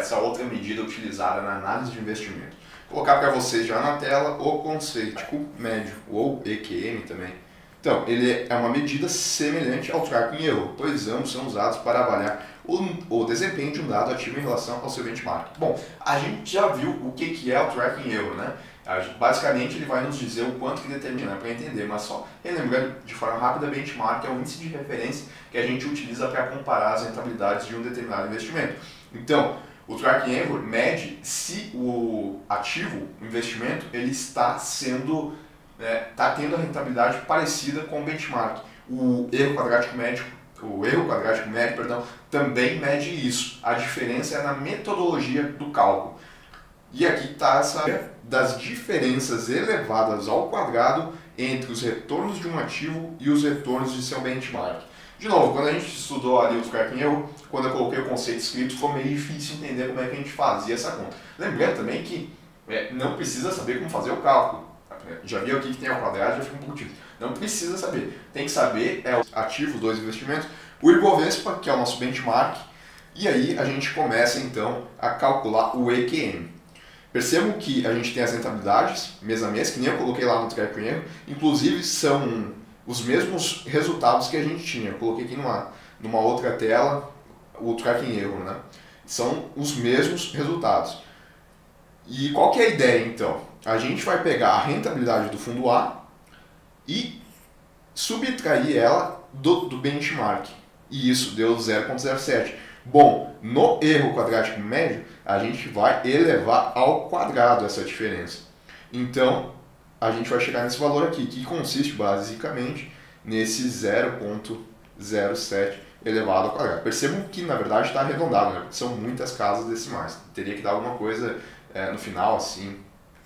essa outra medida utilizada na análise de investimento. Vou colocar para vocês já na tela o conceito médio, ou EQM também. Então, ele é uma medida semelhante ao tracking erro, pois ambos são usados para avaliar o desempenho de um dado ativo em relação ao seu benchmark. Bom, a gente já viu o que é o tracking erro, né? Basicamente, ele vai nos dizer o quanto que determina para entender, mas só relembrando de forma rápida, benchmark é o índice de referência que a gente utiliza para comparar as rentabilidades de um determinado investimento. Então, o tracking error mede se o ativo, o investimento, ele está tendo a rentabilidade parecida com o benchmark. O erro quadrático médio, também mede isso. A diferença é na metodologia do cálculo. E aqui está essa das diferenças elevadas ao quadrado entre os retornos de um ativo e os retornos de seu benchmark. De novo, quando a gente estudou ali o tracking erro, quando eu coloquei o conceito escrito, ficou meio difícil entender como é que a gente fazia essa conta. Lembrando também que não precisa saber como fazer o cálculo. Já viu aqui que tem ao quadrado, já fica um pouco difícil. Não precisa saber. Tem que saber os ativos dos investimentos, o Ibovespa, que é o nosso benchmark, e aí a gente começa então a calcular o EQM. Percebam que a gente tem as rentabilidades mês a mês, que nem eu coloquei lá no tracking erro, inclusive são os mesmos resultados que a gente tinha. Eu coloquei aqui numa outra tela o tracking erro, né? São os mesmos resultados. E qual que é a ideia então? A gente vai pegar a rentabilidade do fundo A e subtrair ela do benchmark. E isso deu 0,07. Bom, no erro quadrático médio, a gente vai elevar ao quadrado essa diferença. Então, a gente vai chegar nesse valor aqui, que consiste basicamente nesse 0,07 elevado ao quadrado. Percebam que, na verdade, está arredondado, né? São muitas casas decimais. Teria que dar alguma coisa no final, assim,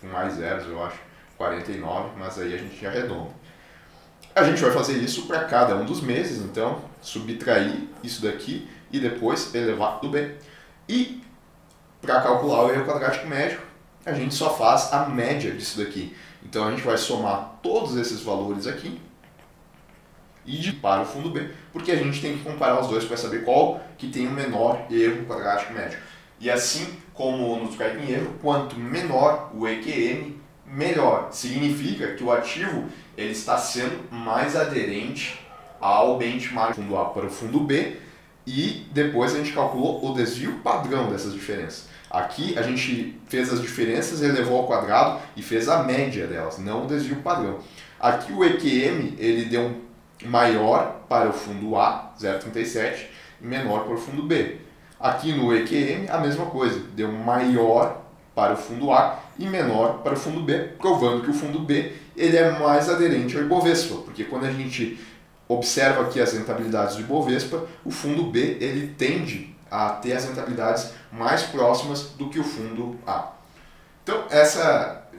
com mais zeros, eu acho, 49, mas aí a gente arredonda. A gente vai fazer isso para cada um dos meses, então, subtrair isso daqui e depois elevar do B. E, para calcular o erro quadrático médio, a gente só faz a média disso daqui. Então, a gente vai somar todos esses valores aqui e para o fundo B, porque a gente tem que comparar os dois para saber qual que tem o menor erro quadrático médio. E assim como no tracking erro, quanto menor o EQM, melhor. Significa que o ativo ele está sendo mais aderente ao benchmark do fundo A para o fundo B, e depois a gente calculou o desvio padrão dessas diferenças. Aqui a gente fez as diferenças, elevou ao quadrado e fez a média delas, não o desvio padrão. Aqui o EQM ele deu maior para o fundo A, 0,37, e menor para o fundo B. Aqui no EQM a mesma coisa, deu maior para o fundo A e menor para o fundo B, provando que o fundo B ele é mais aderente ao Ibovespa, porque quando a gente observa aqui as rentabilidades do Ibovespa, o fundo B ele tende a ter as rentabilidades mais próximas do que o fundo A. Então,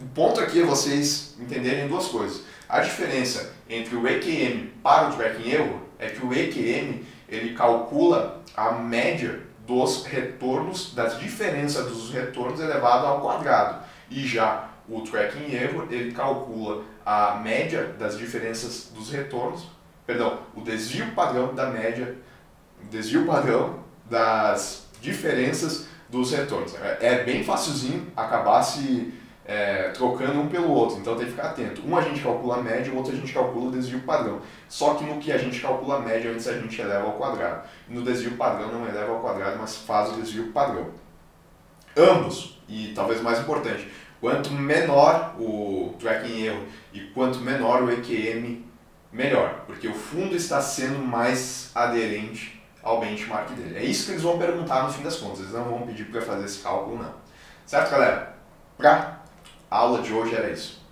o ponto aqui é vocês entenderem duas coisas. A diferença entre o EQM para o tracking erro é que o EQM ele calcula a média dos retornos, das diferenças dos retornos elevado ao quadrado. E já o tracking erro ele calcula a média das diferenças dos retornos, o desvio padrão da média, o desvio padrão das diferenças dos retornos. É bem facilzinho acabar se trocando um pelo outro, então tem que ficar atento. Um a gente calcula a média, o outro a gente calcula o desvio padrão. Só que no que a gente calcula a média, antes a gente eleva ao quadrado. No desvio padrão não eleva ao quadrado, mas faz o desvio padrão. Ambos, e talvez mais importante, quanto menor o tracking erro e quanto menor o EQM, melhor, porque o fundo está sendo mais aderente ao benchmark dele. É isso que eles vão perguntar no fim das contas, eles não vão pedir para fazer esse cálculo não. Certo, galera? Para a aula de hoje era isso.